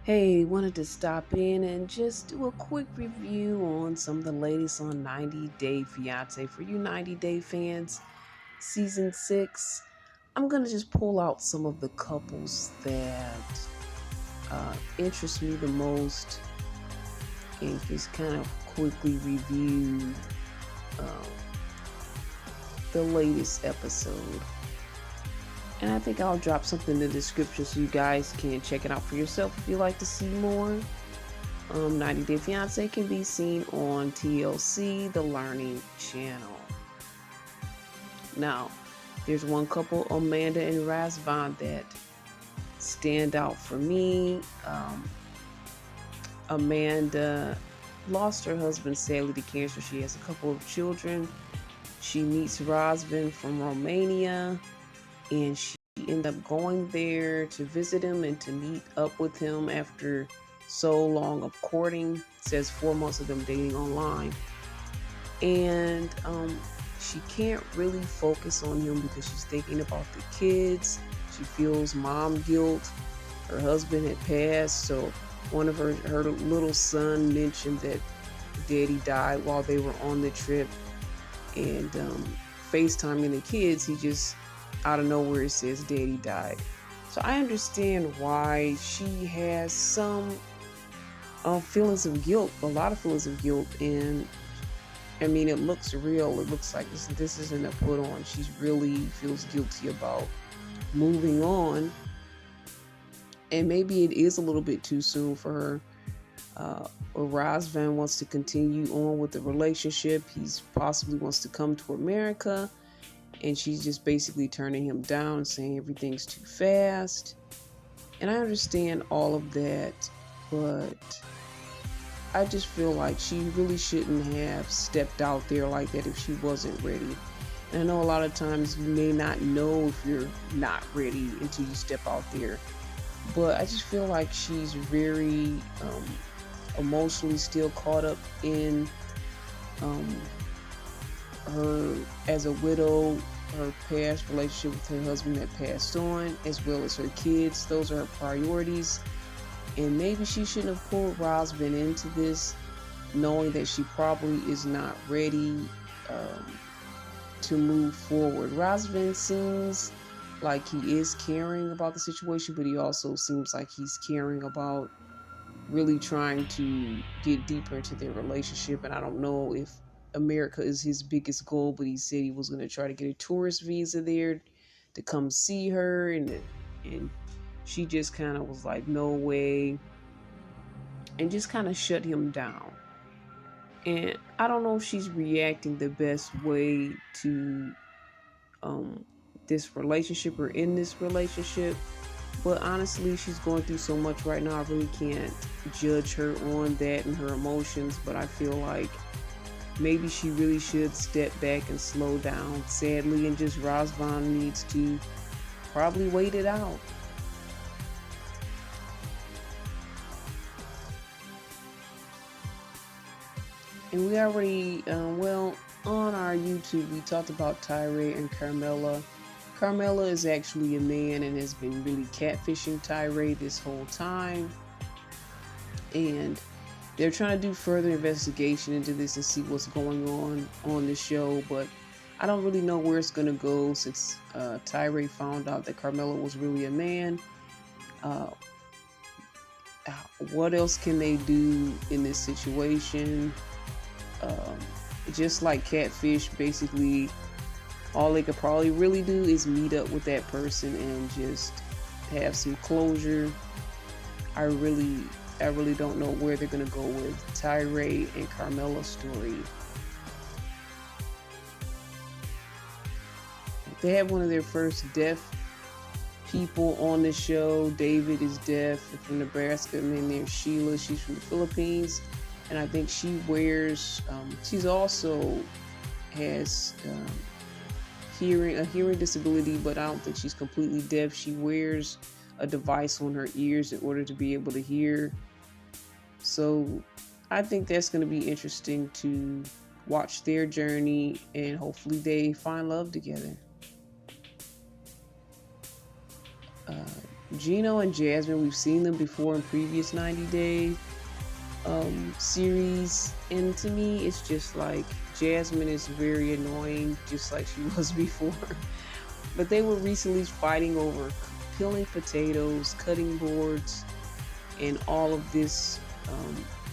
Hey, wanted to stop in and just do a quick review on some of the latest on 90 Day Fiance. For you 90 Day fans, season 6, I'm going to just pull out some of the couples that interest me the most and just kind of quickly review um, the latest episode. And I think I'll drop something in the description so you guys can check it out for yourself if you'd like to see more. 90 Day Fiance can be seen on TLC, the Learning Channel. Now, there's one couple, Amanda and Razvan, that stand out for me. Amanda lost her husband sadly to cancer. She has a couple of children. She meets Razvan from Romania, and she ended up going there to visit him and to meet up with him after so long of courting. It says 4 months of them dating online. And she can't really focus on him because she's thinking about the kids. She feels mom guilt. Her husband had passed, so one of her little son mentioned that daddy died while they were on the trip. And FaceTiming the kids, he just out of nowhere says daddy died. So I understand why she has some feelings of guilt, a lot of feelings of guilt. And I mean, it looks real. It looks like this isn't a put on. She really feels guilty about moving on. And maybe it is a little bit too soon for her. Or Razvan wants to continue on with the relationship. He's possibly wants to come to America. And she's just basically turning him down, saying everything's too fast. And I understand all of that, but I just feel like she really shouldn't have stepped out there like that if she wasn't ready. And I know a lot of times you may not know if you're not ready until you step out there. But I just feel like she's very emotionally still caught up in her as a widow, her past relationship with her husband that passed on, as well as her kids. Those are her priorities. And maybe she shouldn't have pulled Razvan into this, knowing that she probably is not ready to move forward. Razvan seems like he is caring about the situation, but he also seems like he's caring about really trying to get deeper into their relationship. And I don't know if America is his biggest goal, but he said he was going to try to get a tourist visa there to come see her, and she just kind of was like, no way, and just kind of shut him down. And I don't know if she's reacting the best way to um, this relationship or in this relationship. But honestly, she's going through so much right now. I really can't judge her on that and her emotions. But I feel like maybe she really should step back and slow down, sadly. And just Razvan needs to probably wait it out. And we already, on our YouTube, we talked about Tyree and Carmela. Carmela is actually a man and has been really catfishing Tyree this whole time. And they're trying to do further investigation into this and see what's going on the show. But I don't really know where it's going to go since Tyree found out that Carmela was really a man. Uh, what else can they do in this situation? Just like catfish, basically all they could probably really do is meet up with that person and just have some closure. I really don't know where they're gonna go with Tyree and Carmela's story. They have one of their first deaf people on the show. David is deaf from Nebraska, and then there's Sheila. She's from the Philippines. And I think she wears, she's also has a hearing disability, but I don't think she's completely deaf. She wears a device on her ears in order to be able to hear. So I think that's going to be interesting to watch their journey, and hopefully they find love together. Gino and Jasmine, we've seen them before in previous 90 Day series, and to me, it's just like Jasmine is very annoying, just like she was before. But they were recently fighting over peeling potatoes, cutting boards, and all of this,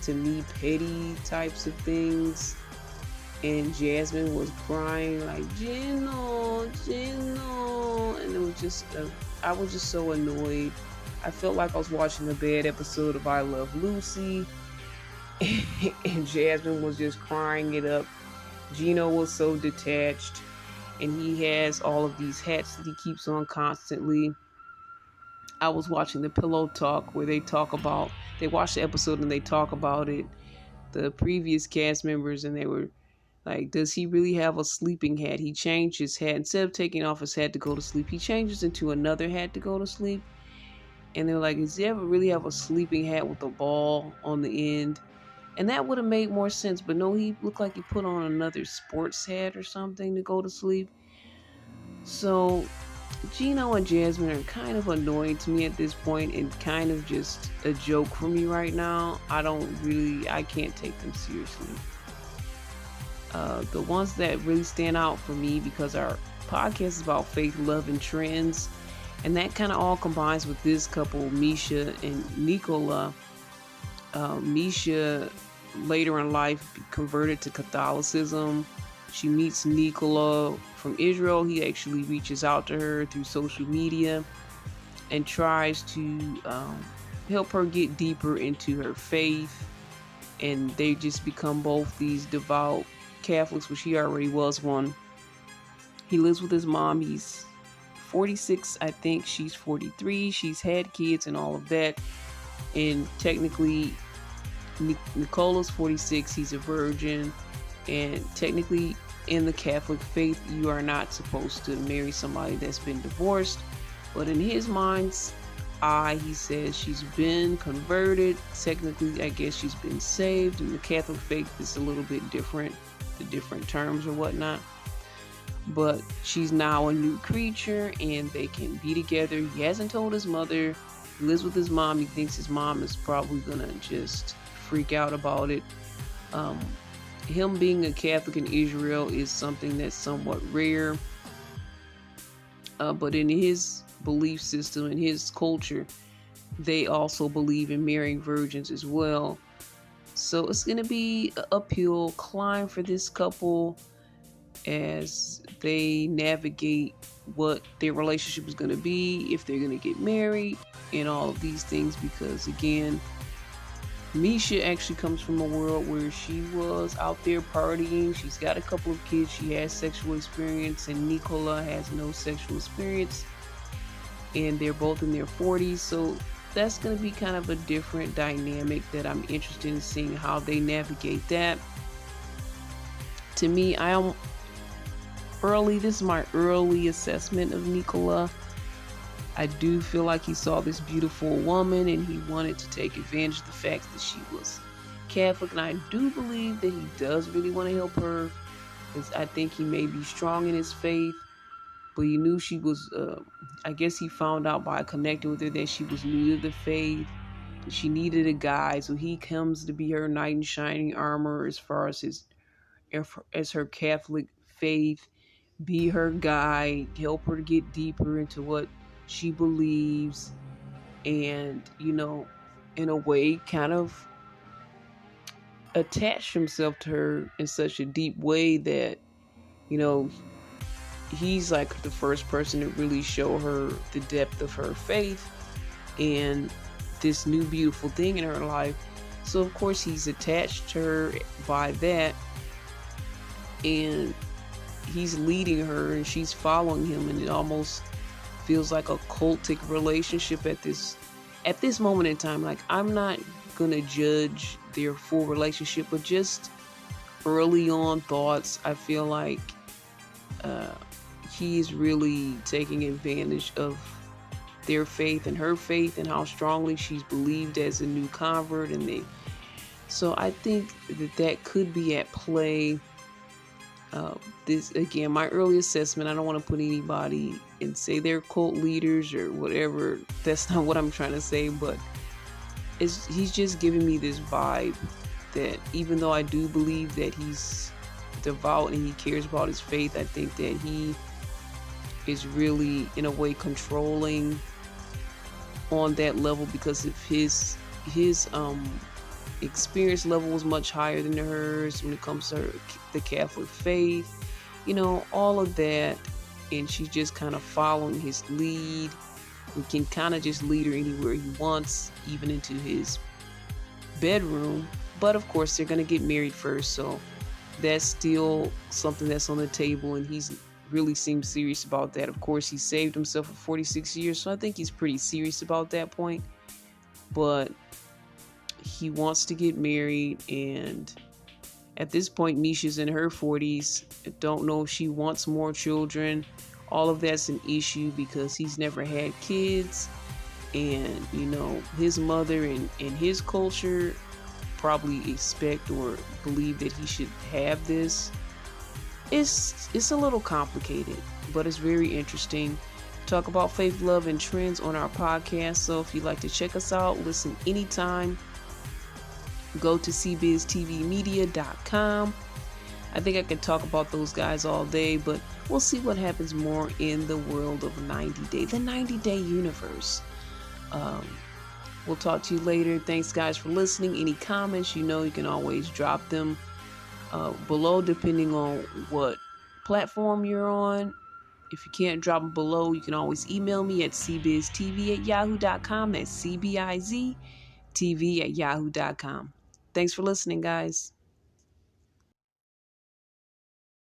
to me, petty types of things. And Jasmine was crying like, Gino, Gino, and it was just, I was just so annoyed. I felt like I was watching a bad episode of I Love Lucy, and Jasmine was just crying it up. Gino was so detached, and he has all of these hats that he keeps on constantly. I was watching the Pillow Talk where they watch the episode and they talk about it, the previous cast members, and they were like, does he really have a sleeping hat? He changed his hat. Instead of taking off his hat to go to sleep, he changes into another hat to go to sleep. And they're like, does he ever really have a sleeping hat with a ball on the end? And that would have made more sense. But no, he looked like he put on another sports hat or something to go to sleep. So Gino and Jasmine are kind of annoying to me at this point and kind of just a joke for me right now. I can't take them seriously. The ones that really stand out for me, because our podcast is about faith, love, and trends, and that kind of all combines with this couple, Misha and Nicola. Misha later in life converted to Catholicism. She meets Nicola from Israel. He actually reaches out to her through social media and tries to help her get deeper into her faith. And they just become both these devout Catholics, which he already was one. He lives with his mom. He's 46, I think. She's 43. She's had kids and all of that. And technically, Nicola's 46. He's a virgin. And technically, in the Catholic faith, you are not supposed to marry somebody that's been divorced. But in his mind's eye, he says she's been converted. Technically, I guess she's been saved. And the Catholic faith is a little bit different, the different terms or whatnot. But she's now a new creature and they can be together. He hasn't told his mother. He lives with his mom. He thinks his mom is probably gonna just freak out about it. Him being a Catholic in Israel is something that's somewhat rare. But in his belief system, in his culture, they also believe in marrying virgins as well. So it's going to be an uphill climb for this couple as they navigate what their relationship is going to be, if they're going to get married, and all of these things. Because again, Misha actually comes from a world where she was out there partying. She's got a couple of kids. She has sexual experience, and Nicola has no sexual experience. And they're both in their 40s. So that's going to be kind of a different dynamic that I'm interested in seeing how they navigate that. To me, this is my early assessment of Nicola. I do feel like he saw this beautiful woman and he wanted to take advantage of the fact that she was Catholic. And I do believe that he does really want to help her, because I think he may be strong in his faith. But he knew she was, I guess he found out by connecting with her that she was new to the faith. She needed a guy, so he comes to be her knight in shining armor as far as her Catholic faith, be her guide, help her to get deeper into what she believes, and, in a way, kind of attach himself to her in such a deep way that, he's like the first person to really show her the depth of her faith and this new beautiful thing in her life. So of course he's attached to her by that, and he's leading her and she's following him, and it almost feels like a cultic relationship at this moment in time. Like, I'm not gonna judge their full relationship, but just early on thoughts, I feel like he's really taking advantage of their faith and her faith and how strongly she's believed as a new convert. So I think that could be at play. This, again, my early assessment, I don't want to put anybody and say they're cult leaders or whatever. That's not what I'm trying to say, but he's just giving me this vibe that even though I do believe that he's devout and he cares about his faith, I think that he is really in a way controlling on that level because of his experience level was much higher than hers when it comes to the Catholic faith, all of that. And she's just kind of following his lead. We can kind of just lead her anywhere he wants, even into his bedroom. But of course, they're going to get married first. So that's still something that's on the table. And he's really seems serious about that. Of course, he saved himself for 46 years. So I think he's pretty serious about that point. But he wants to get married. And at this point, Misha's in her 40s. I don't know if she wants more children. All of that's an issue because he's never had kids. And, his mother and his culture probably expect or believe that he should have this. It's a little complicated, but it's very interesting. Talk about faith, love, and trends on our podcast. So if you'd like to check us out, listen anytime. Go to cbiztvmedia.com. I think I could talk about those guys all day, but we'll see what happens more in the world of 90 Day, the 90-day universe. We'll talk to you later. Thanks, guys, for listening. Any comments, you can always drop them below, depending on what platform you're on. If you can't drop them below, you can always email me at cbiztv@yahoo.com. That's cbiztv@yahoo.com. Thanks for listening, guys.